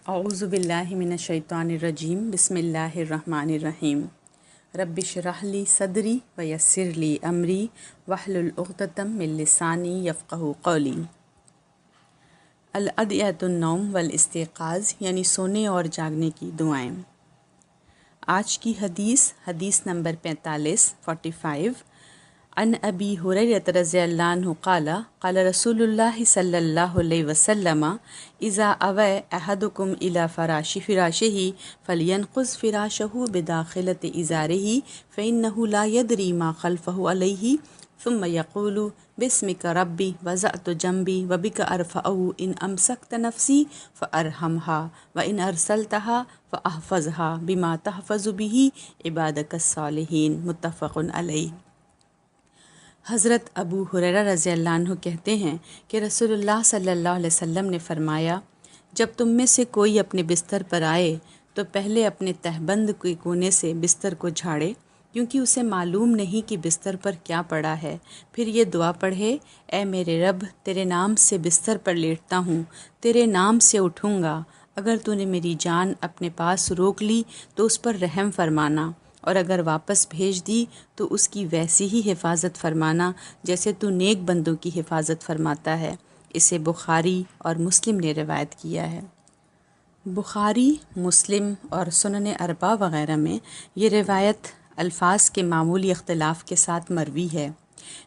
اعوذ باللہ من الشیطان الرجیم بسم اللہ الرحمن الرحیم رب اشرح لی صدری ویسر لی امری واحلل عقدۃ من لسانی یفقہوا قولی۔ الادعیۃ النوم والاستیقاظ یعنی سونے اور جاگنے کی دعائیں۔ آج کی حدیث نمبر 45 عن ابی ہریرہ رضی اللہ عنہ قال قال رسول اللہ صلی اللہ علیہ وسلم اذا اوى احدکم الى فراشہ فلینقض فراشہ بداخلۃ ازارہ فانہ لا یدری ما خلفہ علیہ ثم یقول بسمک ربی وضعت جنبی وبک ارفعہ ان امسکت نفسی فارحمها وان ارسلتها فاحفظها بما تحفظ به عبادک الصالحین، متفق علیہ۔ حضرت ابو ہریرہ رضی اللہ عنہ کہتے ہیں کہ رسول اللہ صلی اللہ علیہ وسلم نے فرمایا، جب تم میں سے کوئی اپنے بستر پر آئے تو پہلے اپنے تہبند کے کونے سے بستر کو جھاڑے، کیونکہ اسے معلوم نہیں کہ بستر پر کیا پڑا ہے، پھر یہ دعا پڑھے، اے میرے رب، تیرے نام سے بستر پر لیٹتا ہوں، تیرے نام سے اٹھوں گا، اگر تو نے میری جان اپنے پاس روک لی تو اس پر رحم فرمانا، اور اگر واپس بھیج دی تو اس کی ویسی ہی حفاظت فرمانا جیسے تو نیک بندوں کی حفاظت فرماتا ہے۔ اسے بخاری اور مسلم نے روایت کیا ہے۔ بخاری، مسلم اور سنن اربعہ وغیرہ میں یہ روایت الفاظ کے معمولی اختلاف کے ساتھ مروی ہے۔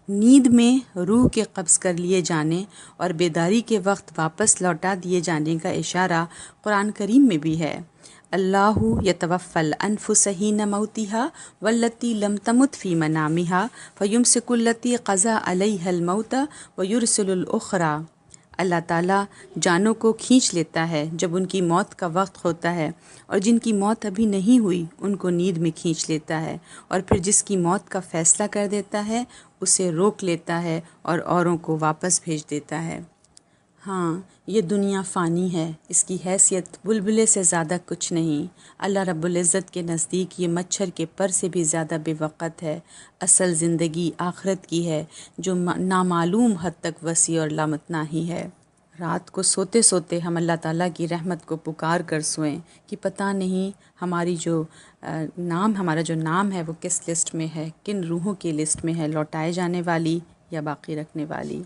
نیند میں روح کے قبض کر لیے جانے اور بیداری کے وقت واپس لوٹا دیے جانے کا اشارہ قرآن کریم میں بھی ہے۔ اللہ یتوفی الانفس حین موتها والتی لم تمت فی منامها فیمسک التی قضی علیہا الموت ویرسل الاخری۔ اللہ تعالیٰ جانوں کو کھینچ لیتا ہے جب ان کی موت کا وقت ہوتا ہے، اور جن کی موت ابھی نہیں ہوئی ان کو نیند میں کھینچ لیتا ہے، اور پھر جس کی موت کا فیصلہ کر دیتا ہے اسے روک لیتا ہے اور اوروں کو واپس بھیج دیتا ہے۔ ہاں، یہ دنیا فانی ہے، اس کی حیثیت بلبلے سے زیادہ کچھ نہیں۔ اللہ رب العزت کے نزدیک یہ مچھر کے پر سے بھی زیادہ بے وقت ہے۔ اصل زندگی آخرت کی ہے جو نامعلوم حد تک وسیع اور لامتناہی ہے۔ رات کو سوتے سوتے ہم اللہ تعالیٰ کی رحمت کو پکار کر سوئیں کہ پتہ نہیں ہمارا جو نام ہے وہ کس لسٹ میں ہے، کن روحوں کی لسٹ میں ہے، لوٹائے جانے والی یا باقی رکھنے والی۔